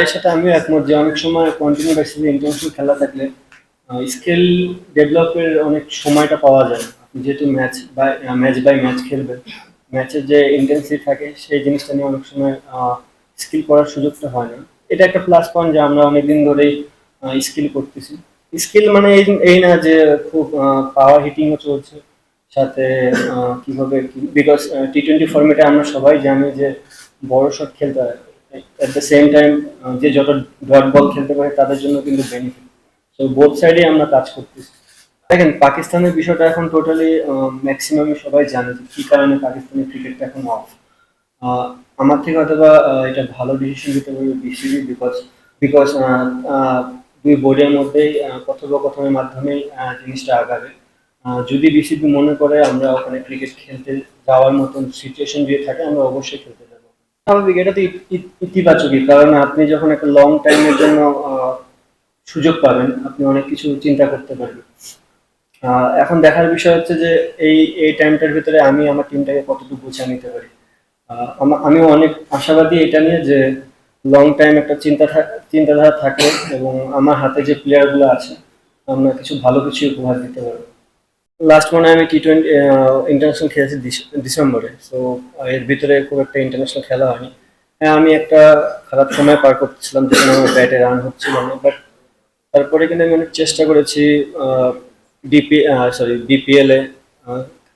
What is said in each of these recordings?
ভাইয়ের সাথে আমিও একমত যে অনেক সময় কন্টিনিউ বেসিসে ইন্টারন্যাশনাল খেলা থাকলে স্কিল ডেভেলপের অনেক সময়টা পাওয়া যায় না। আপনি যেহেতু ম্যাচ বাই ম্যাচ খেলবেন, ম্যাচের যে ইন্টেন্সিটি থাকে সেই জিনিসটা নিয়ে অনেক সময় স্কিল করার সুযোগটা হয় না। এটা একটা প্লাস পয়েন্ট যে আমরা অনেকদিন ধরেই স্কিল করতেছি। স্কিল মানে এই না যে খুব পাওয়ার হিটিংও চলছে, সাথে কিভাবে কি, বিকজ টি-20 ফর্মেটে আমরা সবাই জানি যে বড় শট খেলতে হয়, এট দ্য সেম টাইম যে যত ডট বল খেলতে পারে তাদের জন্য কিন্তু বেনিফিট। তো বোথ সাইডে আমরা কাজ করতেছি। দেখেন পাকিস্তানের বিষয়টা এখন টোটালি ম্যাক্সিমামই সবাই জানে যে কি কারণে পাকিস্তানের ক্রিকেটটা এখন অফ। আমার থেকে হয়তো বা এটা ভালো ডিসিশন দিতে পারবে বিসিবি, বিকজ বিকজ দুই বোর্ডের মধ্যেই কথোপকথনের মাধ্যমেই জিনিসটা আগাবে। যদি বিসিবি মনে করে আমরা ওখানে ক্রিকেট খেলতে যাওয়ার মতন সিচুয়েশন দিয়ে থাকে, আমরা অবশ্যই খেলতে যাবো। স্বাভাবিক, এটা তো ইতিবাচকই, কারণ আপনি যখন একটা লং টাইমের জন্য সুযোগ পাবেন, আপনি অনেক কিছু চিন্তা করতে পারবেন। এখন দেখার বিষয় হচ্ছে যে এই টাইমটার ভিতরে আমি আমার টিমটাকে কতটুকু গুছিয়ে নিতে পারি। আমিও অনেক আশাবাদী এটা নিয়ে যে লং টাইম একটা চিন্তাধারা থাকে এবং আমার হাতে যে প্লেয়ারগুলো আছে আমরা কিছু ভালো কিছু উপহার দিতে পারবো। লাস্ট মনে হয় আমি টি-20 ইন্টারন্যাশনাল খেলেছি ডিসেম্বরে। সো এর ভিতরে খুব একটা ইন্টারন্যাশনাল খেলা হয়নি। হ্যাঁ, আমি একটা খারাপ সময় পার করতেছিলাম যেখানে আমার ব্যাটে রান হচ্ছিল না, বাট তারপরে কিন্তু আমি অনেক চেষ্টা করেছি। বিপিএল এ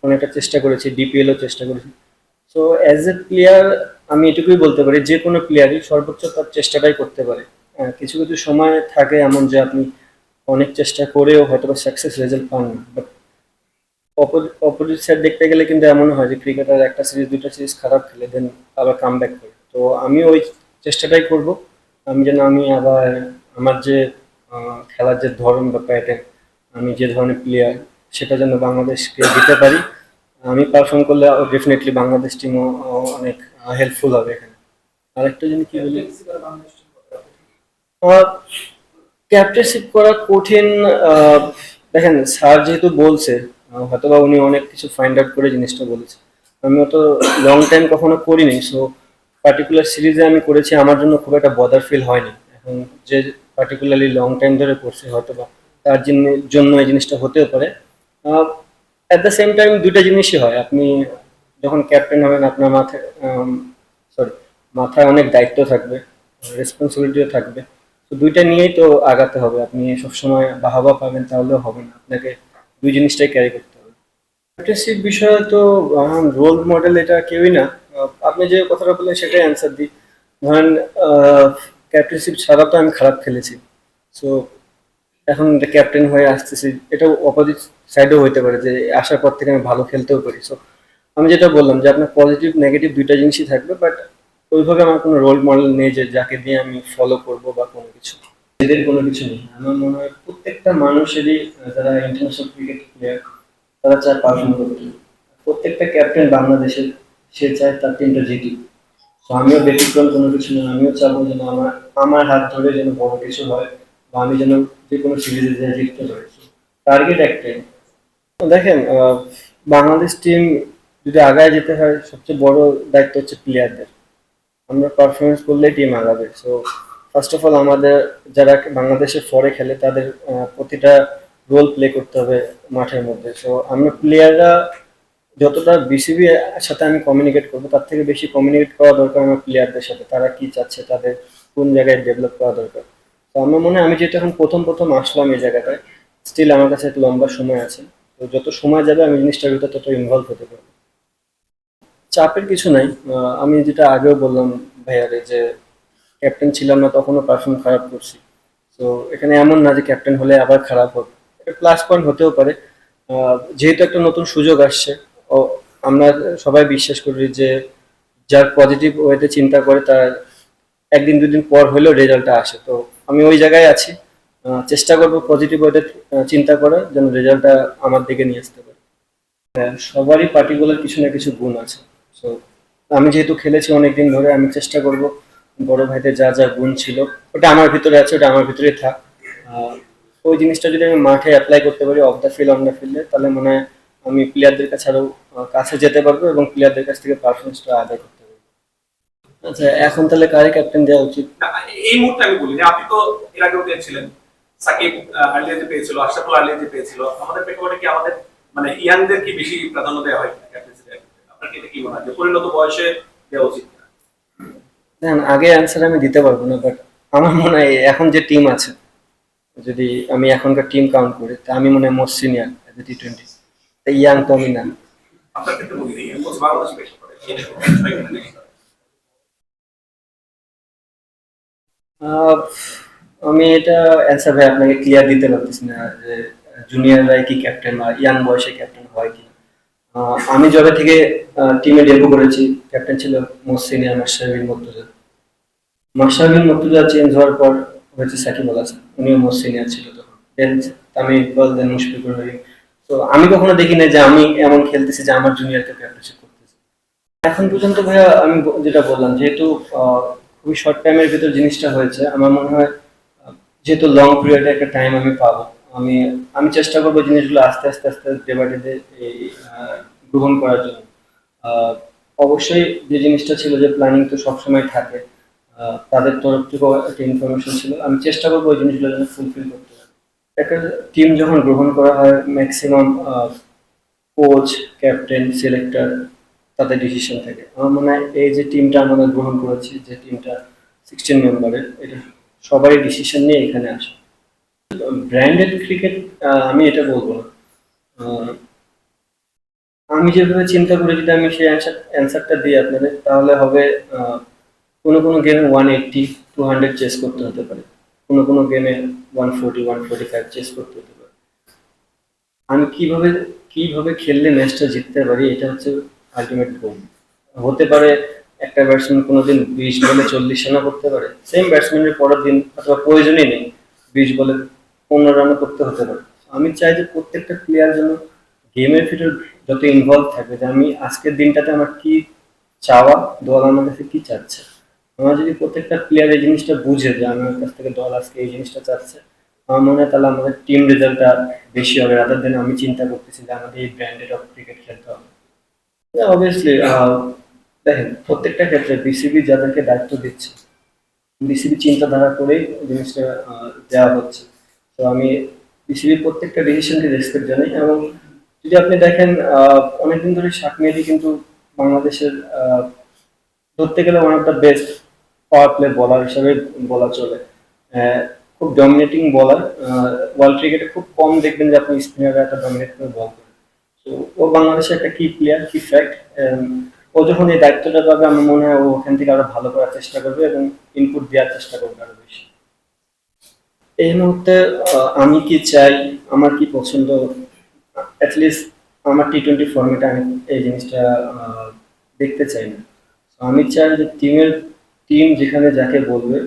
অনেকটা চেষ্টা করেছি, ডিপিএলও চেষ্টা করেছি। সো অ্যাজ এ প্লেয়ার আমি এটুকুই বলতে পারি, যে কোনো প্লেয়ারই সর্বোচ্চ তার চেষ্টাটাই করতে পারে। কিছু কিছু সময় থাকে এমন যে আপনি অনেক চেষ্টা করেও হয়তো বা সাকসেস রেজাল্ট পান না, বাট অপোজিট সাইড দেখতে গেলে কিন্তু এমন হয় যে ক্রিকেটার একটা সিরিজ দুটো সিরিজ খারাপ খেলে দেন আবার কাম ব্যাক করে। তো আমি ওই চেষ্টাটাই করব, আমি আবার আমার যে খেলার যে ধরন বা প্যাটার্ন, আমি যে ধরনের প্লেয়ার, সেটা যেন বাংলাদেশকে দিতে পারি। আমি পারফর্ম করলে ডেফিনেটলি বাংলাদেশ টিমও অনেক হেল্পফুল হবে এখানে। আরেকটা জিনিস কি বলি, ক্যাপ্টেনশিপ করা কঠিন। দেখেন স্যার যেহেতু বলছে, হয়তোবা উনি অনেক কিছু ফাইন্ড আউট করে জিনিসটা বলেছে। আমি অত লং টাইম কখনো করিনি, সো পার্টিকুলার সিরিজে আমি করেছি, আমার জন্য খুব একটা বদার ফিল হয়নি। এখন যে পার্টিকুলারলি লং টাইম ধরে করছে হয়তোবা তার জন্য এই জিনিসটা হতেও পারে। অ্যাট দ্য সেম টাইম দুইটা জিনিসই হয়, আপনি যখন ক্যাপ্টেন হবেন আপনার মাথায় অনেক দায়িত্ব থাকবে, রেসপন্সিবিলিটিও থাকবে। তো দুইটা নিয়েই তো আগাতে হবে। আপনি সবসময় বাহাবা পাবেন তাহলেও হবে না, আপনাকে দুই জিনিসটাই ক্যারি করতে হবে। ক্যাপ্টেনশিপ বিষয়ে তো রোল মডেল এটা কেউই না। আপনি যে কথাটা বললেন সেটাই অ্যান্সার দিই। ধরেন ক্যাপ্টেনশিপ ছাড়া তো আমি খারাপ খেলেছি, সো এখন ক্যাপ্টেন হয়ে আসতেছি, এটাও অপোজিট সাইডেও হইতে পারে যে আসার পর থেকে আমি ভালো খেলতেও পারি। সো আমি যেটা বললাম যে আপনার পজিটিভ নেগেটিভ দুইটা জিনিসই থাকবে, বাট ওইভাবে আমার কোনো রোল মডেল নেই যে যাকে দিয়ে আমি ফলো করব বা কোনো কিছু। এদের কোনো কিছু নেই। আমার মনে হয় প্রত্যেকটা মানুষেরই, যারা ইন্টারন্যাশনাল ক্রিকেট প্লেয়ার, তারা চায় পারফর্ম করতে। প্রত্যেকটা ক্যাপ্টেন বাংলাদেশের, সে চায় তার টিমটা জিতুক। তো আমিও ব্যতিক্রম কোনো কিছু না, আমিও চাবো যেন আমার আমার হাত ধরে যেন বড় কিছু হয়, বা আমি যেন যে কোনো সিরিজে যেয়ে জিততে পারি। টার্গেট একটাই। দেখেন বাংলাদেশ টিম যদি আগায় যেতে হয়, সবচেয়ে বড় দায়িত্ব হচ্ছে প্লেয়ারদের। আমরা পারফরমেন্স করলেই টিম আগাবে। সো ফার্স্ট অফ অল আমাদের যারা বাংলাদেশে ফরে খেলে তাদের প্রতিটা রোল প্লে করতে হবে মাঠের মধ্যে। সো আমরা প্লেয়াররা যতটা বিসিবি সাথে আমি কমিউনিকেট করবো, তার থেকে বেশি কমিউনিকেট করা দরকার আমার প্লেয়ারদের সাথে। তারা কি চাচ্ছে, তাদের কোন জায়গায় ডেভেলপ করা দরকার। তো আমার মনে হয় আমি যেহেতু এখন প্রথম প্রথম আসলাম এই জায়গাটায়, স্টিল আমার কাছে একটা লম্বা সময় আছে। তো যত সময় যাবে আমি জিনিসটার ভিতরে তত ইনভলভ হতে পারবো। চাপের কিছু নাই। আমি যেটা আগেও বললাম ভাইয়ারে যে ক্যাপ্টেন ছিলাম না তখনও পারফর্ম খারাপ করছি। তো এখানে এমন না যে ক্যাপ্টেন হলে আবার খারাপ হবে, এটা প্লাস পয়েন্ট হতেও পারে। যেহেতু একটা নতুন সুযোগ আসছে, ও আমরা সবাই বিশ্বাস করি যে যার পজিটিভ ওয়েতে চিন্তা করে তার একদিন দুদিন পর হলেও রেজাল্টটা আসে। তো আমি ওই জায়গায় আছি, চেষ্টা করবো পজিটিভ ওয়েতে চিন্তা করার যেন রেজাল্টটা আমার দিকে নিয়ে আসতে পারে। হ্যাঁ, সবারই পার্টিকুলার কিছু না কিছু গুণ আছে। সো আমি যেহেতু খেলেছি অনেকদিন ধরে, আমি চেষ্টা করব বড় ভাইদের যা যা গুণ ছিল ওটা আমার ভিতরে আছে, ওটা আমার ভিতরে থাক। আহ, ওই জিনিসটা যদি আমি মাঠে অ্যাপ্লাই করতে পারি, of the field on the ফিল্ডে, তাহলে মনে হয় আমি প্লেয়ারদের কাছে আরো কাছে যেতে পারবো এবং প্লেয়ারদের কাছ থেকে পারফরমেন্সটা আদায় করতে পারবো। আচ্ছা, এখন তাহলে কারে ক্যাপ্টেন দেওয়া উচিত? না, এই মুহূর্তে আমি বলি যে আপনি তো এর আগেও পেয়েছিলেন, সাকিব আর্লিয়াতে পেয়েছিল, আশরাফুল আর্লিয়াতে পেয়েছিল, আমাদের প্রেক্ষাপটে কি আমাদের মানে ইয়াংদের কি বেশি প্রাধান্য দেওয়া হয় ক্যাপ্টেন্সি? আপনার কি এটা কি মনে হয় যে পরিণত বয়সে দেওয়া উচিত কিনা? দেখেন, আগে অ্যান্সার আমি দিতে পারবো না, বাট আমার মনে হয় এখন যে টিম আছে, যদি আমি এখনকার টিম কাউন্ট করি, তা আমি মনে হয় মোস্ট সিনিয়র T20, ইয়াং তো আমি না। আপনার ক্ষেত্রে বলি নেই, বাংলাদেশ প্রেক্ষাপটে আহ, আমি এটা অ্যান্সার ভাই আপনাকে ক্লিয়ার দিতে পারতেছি না যে জুনিয়ররাই কি ক্যাপ্টেন বা ইয়াং বয়সে ক্যাপ্টেন হয় কি। আমি যবে থেকে টিমে ডেবিউ করেছি, ক্যাপ্টেন ছিল most senior Mashrafe Mortaza change হওয়ার পর হয়েছে সাকিব আল হাসান, উনিও মোস্ট সিনিয়র ছিল তখন। দেন তামিম ইকবাল, দেন মুশফিকুর রহিম। তো আমি কখনো দেখি না যে আমি এমন খেলতেছি যে আমার জুনিয়রকে ক্যাপ্টেনশিপ করতেছি। এখন পর্যন্ত ভাইয়া আমি যেটা বললাম, যেহেতু আহ, খুবই শর্ট টাইমের ভিতর জিনিসটা হয়েছে, আমার মনে হয় যেহেতু লং পিরিয়ডে একটা টাইম আমি পাবো, আমি আমি চেষ্টা করবো জিনিসগুলো আস্তে আস্তে আস্তে ডে বাই ডে এই গ্রহণ করার জন্য। আহ, অবশ্যই যে জিনিসটা ছিল যে প্ল্যানিং তো সবসময় থাকে, তাদের তরফ থেকেও একটা ইনফরমেশন ছিল, আমি চেষ্টা করবো ওই জিনিসগুলো যেন ফুলফিল করতে পারি। একটা টিম যখন গ্রহণ করা হয়, ম্যাক্সিমাম কোচ, ক্যাপ্টেন, সিলেক্টর, তাদের ডিসিশন থাকে। আমার মনে হয় এই যে টিমটা আমরা গ্রহণ করেছি, যে টিমটা 16 মেম্বারের, এটা সবারই ডিসিশন নিয়ে এখানে আসে। ব্র্যান্ডেড ক্রিকেট আমি এটা বলবো না। আহ, আমি যেভাবে চিন্তা করি, যদি আমি সেই অ্যান্সারটা দিই আপনাদের, তাহলে হবে কোনো কোনো গেমে 180, 200 চেস করতে হতে পারে, কোনো কোনো গেমে 140, 145 চেস করতে হতে পারে। আমি কিভাবে কিভাবে খেললে ম্যাচটা জিততে পারি, এটা হচ্ছে আলটিমেট গোল। হতে পারে একটা ব্যাটসম্যান কোনোদিন 20 বলে 40 রানও করতে পারে, সেম ব্যাটসম্যানের পরের দিন অথবা প্রয়োজনই নেই 20 বলে 15 রানও করতে হতে পারে। আমি চাই যে প্রত্যেকটা প্লেয়ার যেন গেমের ভিতর যত ইনভলভ থাকবে, যে আমি আজকের দিনটাতে আমার কি চাওয়া, দল আমার কাছে কি চাচ্ছে। আমার যদি প্রত্যেকটা প্লেয়ার এই জিনিসটা বুঝে যে আমার কাছ থেকে দল আজকে এই জিনিসটা চাচ্ছে, আমার মনে হয় তাহলে আমাদের টিম রেজাল্টটা বেশি হবে, রাদার দেন আমি চিন্তা করতেছি যে আমাদের এই ব্র্যান্ডেড অফ ক্রিকেট খেলতে হবে। অবভিয়াসলি দেখেন, প্রত্যেকটা ক্ষেত্রে বিসিবি যাদেরকে দায়িত্ব দিচ্ছে, বিসিবি চিন্তাধারা করেই জিনিসটা দেওয়া হচ্ছে। তো আমি বিসিবির প্রত্যেকটা ডিসিশনকে রেসপেক্ট জানাই। এবং যদি আপনি দেখেন, অনেকদিন ধরে শাক মেহেদী কিন্তু বাংলাদেশের ধরতে গেলে one of the best power play বলার হিসাবে বলা চলে। আহ, খুব ডমিনেটিং বলার। ওয়ার্ল্ড ক্রিকেটে খুব কম দেখবেন যে আপনি স্পিনাররা একটা ডমিনেট করে বল করে। তো ও বাংলাদেশের একটা কি প্লেয়ার, কি ফ্যাক্ট। ও যখন এই দায়িত্বটা পাবে, আমার মনে হয় ও ওখান থেকে আরো ভালো করার চেষ্টা করবে এবং ইনপুট দেওয়ার চেষ্টা করবে আরো বেশি। এই মুহূর্তে আমি কি চাই, আমার কি পছন্দ, অ্যাটলিস্ট আমার T20 ফর্মেটে আমি এই জিনিসটা আহ, দেখতে চাই না। তো আমি চাই যে টিম যেখানে যাকে বলবে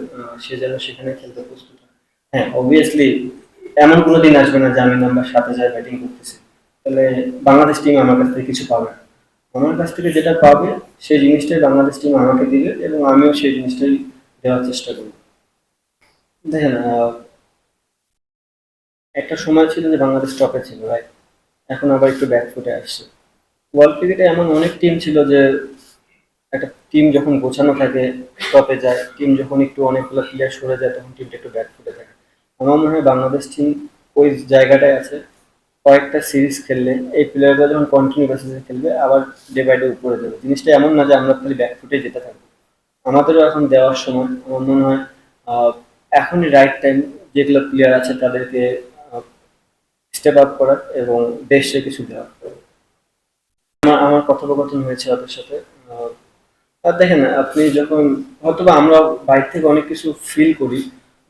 সে যেন সেখানে খেলতে প্রস্তুত হয়। হ্যাঁ, অবভিয়াসলি এমন কোনো দিন আসবে না যে আমি নাম্বার 7-এ যাই ব্যাটিং করতেছি, তাহলে বাংলাদেশ টিম আমার কাছ থেকে কিছু পাবে না। আমার কাছ থেকে যেটা পাবে সেই জিনিসটাই বাংলাদেশ টিম আমাকে দিবে, এবং আমিও সেই জিনিসটাই দেওয়ার চেষ্টা করব। দেখেন, একটা সময় ছিল যে বাংলাদেশ টপে ছিল, রাইট? এখন আবার একটু ব্যাকফুটে আসছে। ওয়ার্ল্ড ক্রিকেটে এমন অনেক টিম ছিল যে একটা টিম যখন গোছানো থাকে টপে যায়, টিম যখন একটু অনেকগুলো প্লেয়ার সরে যায় তখন টিমটা একটু ব্যাকফুটে থাকে। আমার মনে হয় বাংলাদেশ টিম ওই জায়গাটায় আছে। কয়েকটা সিরিজ খেললে এই প্লেয়াররা যখন কন্টিনিউ বেসিসে খেলবে, আবার ডে বাই ডে উপরে যাবে। জিনিসটা এমন না যে আমরা খালি ব্যাকফুটে যেতে থাকবো। আমাদেরও এখন দেওয়ার সময়। আমার মনে হয় আহ, এখনই রাইট টাইম যেগুলো প্লেয়ার আছে তাদেরকে স্টেপ আপ করার এবং দেশে কিছু দেওয়ার। আমার আমার কথোপকথন হয়েছে ওদের সাথে। আহ, আর দেখেন, আপনি যখন হয়তোবা আমরা বাইরে থেকে অনেক কিছু ফিল করি,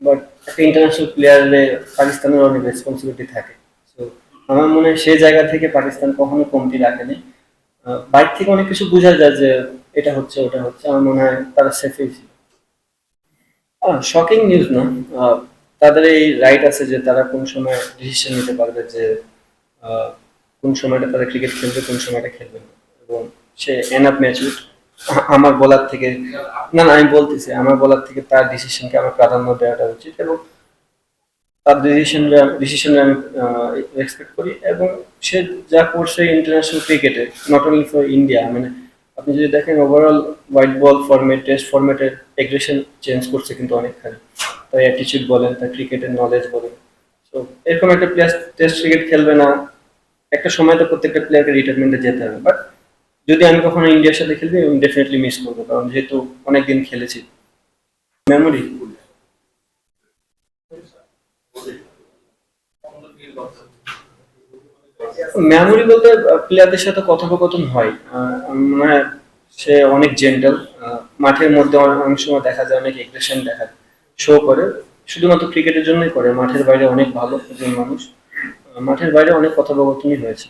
বাট একটা ইন্টারন্যাশনাল প্লেয়ারে পাকিস্তানের অনেক রেসপন্সিবিলিটি থাকে। তো আমার মনে হয় সেই জায়গা থেকে পাকিস্তান কখনো কমতি রাখেনি। বাইরে থেকে অনেক কিছু বোঝা যায় যে এটা হচ্ছে ওটা হচ্ছে, আমার মনে হয় তারা সেফই ছিল। শকিং নিউজ না। আহ, তাদের এই রাইট আছে যে তারা কোন সময় ডিসিশন নিতে পারবে যে আহ, কোন সময়টা তারা ক্রিকেট খেলবে, কোন সময়টা খেলবে না। এবং সে এনাফ ম্যাচুর আমার বলার থেকে। না না, আমি বলতেছি আমার বলার থেকে তার ডিসিশনকে আমার প্রাধান্য দেওয়াটা উচিত, এবং তার ডিসিশনে আমি রেসপেক্ট করি। এবং সে যা করছে ইন্টারন্যাশনাল ক্রিকেটে, নট অনলি ফর ইন্ডিয়া, মানে আপনি যদি দেখেন overall white ball format, test ফরম্যাটের aggression change করছে কিন্তু অনেকখানি। তার অ্যাটিচিউড বলেন, তার ক্রিকেটের নলেজ বলেন। তো এরকম একটা প্লেয়ার টেস্ট ক্রিকেট খেলবে না, একটা সময় তো প্রত্যেকটা প্লেয়ারকে রিটায়ারমেন্টে যেতে হবে। বাট যদি আমি কখনো ইন্ডিয়ার সাথে খেলবি আমি ডেফিনেটলি মিস করবো, কারণ যেহেতু অনেকদিন খেলেছি। মেমোরি মেমোরি বলতে প্লেয়ারদের সাথে কথোপকথন হয়। মনে হয় সে অনেক জেন্টাল। মাঠের মধ্যে অনেক সময় দেখা যায় অনেক এগ্রেশন দেখা শো করে, শুধুমাত্র ক্রিকেটের জন্যই করে, মাঠের বাইরে অনেক ভালো একজন মানুষ। মাঠের বাইরে অনেক কথোপকথনই হয়েছে।